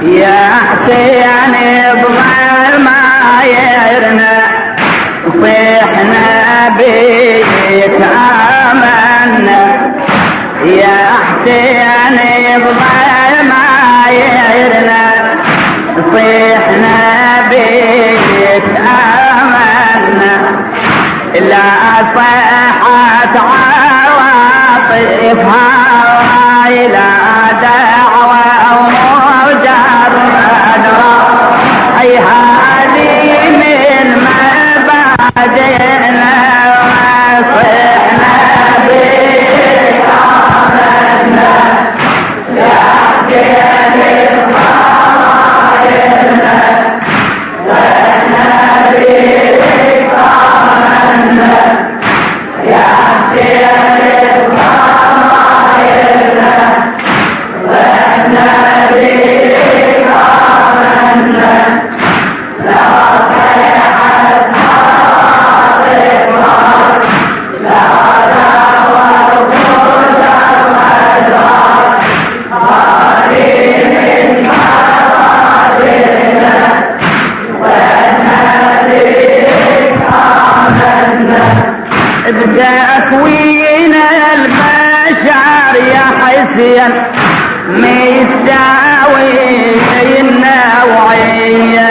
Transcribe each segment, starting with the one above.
يا حسين بضمايرنا صيحنا بيك آمنا يا حسين بضمايرنا صيحنا بيك آمنا لا صيحت عواطفها لا دعوة ومجرد أي هذه من مبادئنا وصحنا بك آمنا يا حسين بضمايرنا صحنا بك آمنا يا حسين بضمايرنا صحنا بك آمنا لا صيحت عاطفها لا دعوى مجرد هذه من مبادئنا صحنا بك آمنا بتكوين البشر يا حسين ميساوي النوعية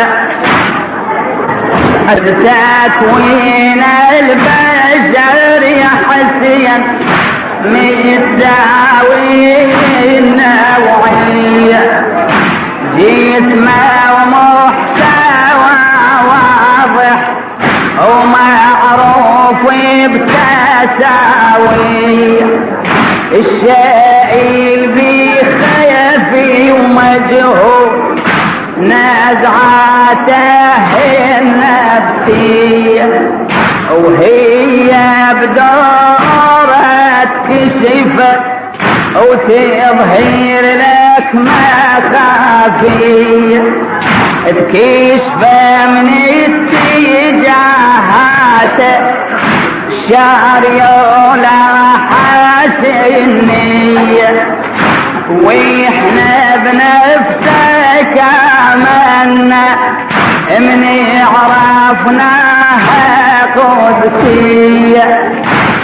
بتكوين البشر يا حسين ميساوي النوعية جسمه ومحتوى واضح ومعروف بتساوي الشيء اللي خفي ومجهول نزعاته النفسية وهي بدورة تكشفك وتظهر لك ما خافية تكشفه من اتجاهاته شارية ولا حاسنية واحنا بنفسك آمنا من عرفناها قدسية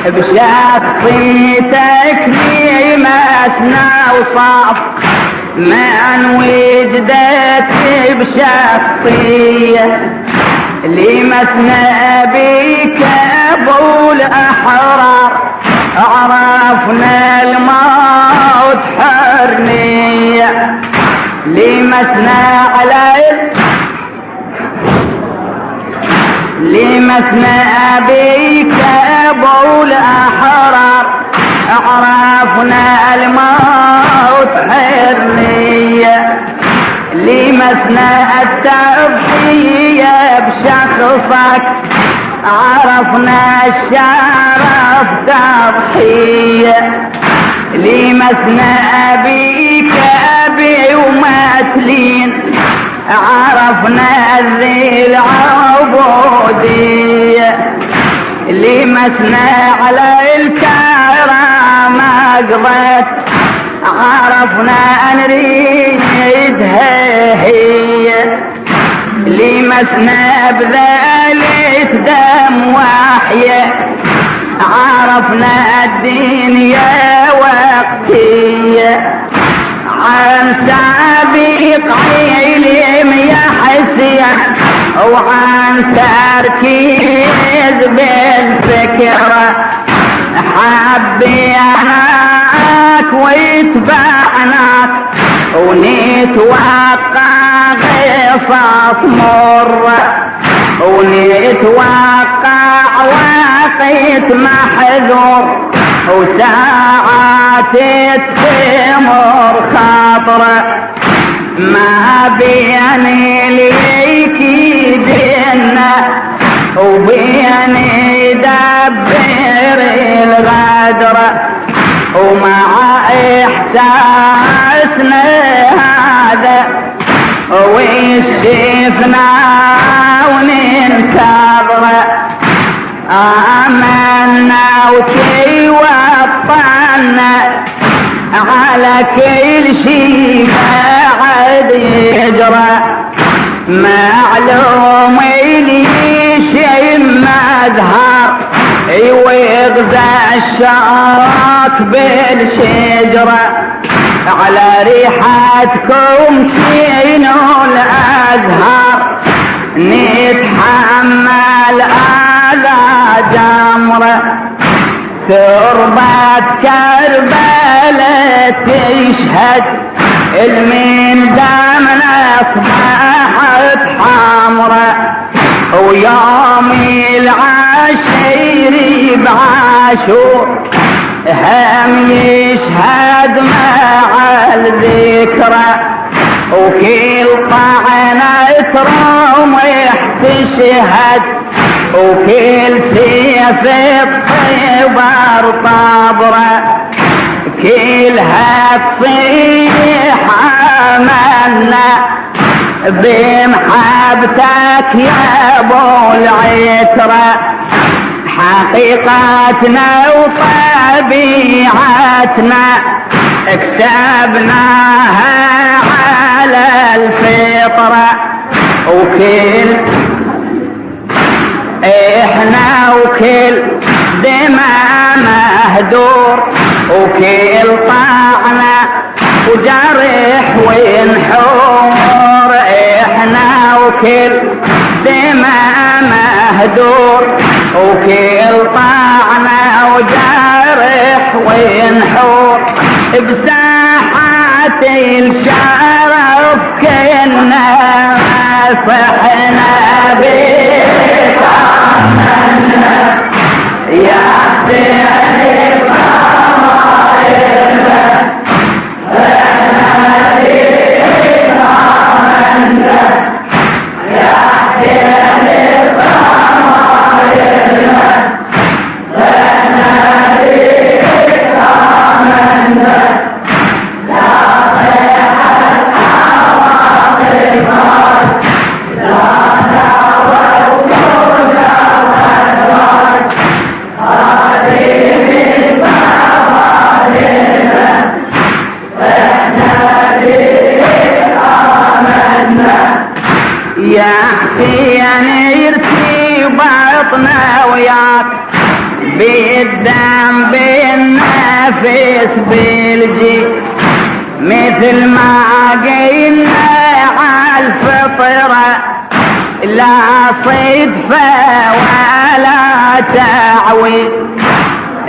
بشخصيتك لمسنا وصاف من وجدت بشخصية لمسنا بك ابو الاحرار عرفنا الموت حرية لمسنا بك ابو الاحرار عرفنا الموت حرية لمسنا التضحية بشخصك عرفنا الشرف تضحية لمسنا بك أبي ومثلين عرفنا ذي العبودية لمسنا على الكرامة قضت عرفنا نريدها هي لمسنا بذلك دم وحية عرفنا الدنيا وقتية عن سابق علم يا حسين وعن تركيز بالفكرة حبيناك واتبعناك ونتوقع قصص مرة ونتوقع وقت محذور وساعات تمر خاطرة ما بيني ليك دينا وبيني دبر الغدر ومع احساسنا هذا ويشفنا وننتظر آمنا وكي وطنا على كل شي بعد معلوم ليش مظهر ويغذى الشوك بالشجرة على ريحتكم شينو الأزهار نتحمل آذى جمرة تربة كربلاء تشهد المين دامنا أصبحت حمرة ويوم العشير بعاشور هم يشهد مع الذكرى وكل طعنة ترمح تشهد وكل سيف الطيبر طابرة كلها تصيح آمنا بمحبتك يا ابو العترة حقيقتنا وطبيعتنا اكسبناها على الفطرة وكل احنا وكل دماء مهدور وكل طعنة وجرح وينحور احنا وكل دماء مهدور وكل طعنة وجرح وينحور بساحات الشرف كنا صحنا بك عمنا يا حسين ضمائرنا صحنا بك عمنا يا حسين ضمائرنا صحنا بك عمنا لا صيحت عواطفك لا دعوت جوزك هذه من بعضنا احنا بك آمنا يا حسين ارتباطنا وياك بالدم بالنفس بالجي مثل ما قلنا عالفطرة لا صدفة ولا تعويض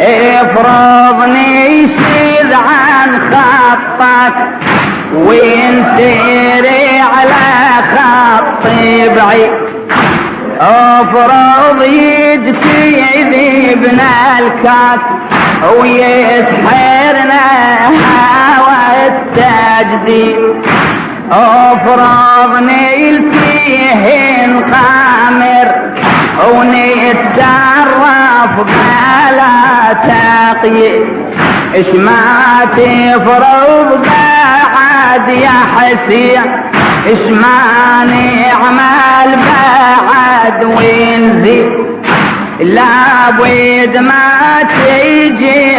افرضني يشذ عن خطك وينسري على خط بعيد افرض يجتي ابن الكاس ويسحرنا هوى التجديد افرض نلتيه نخامر ونتصرف بلا تقييد اش ما تفرض بعد يا حسين اش ما نعمل بعد ونزيد لابد ما تيجي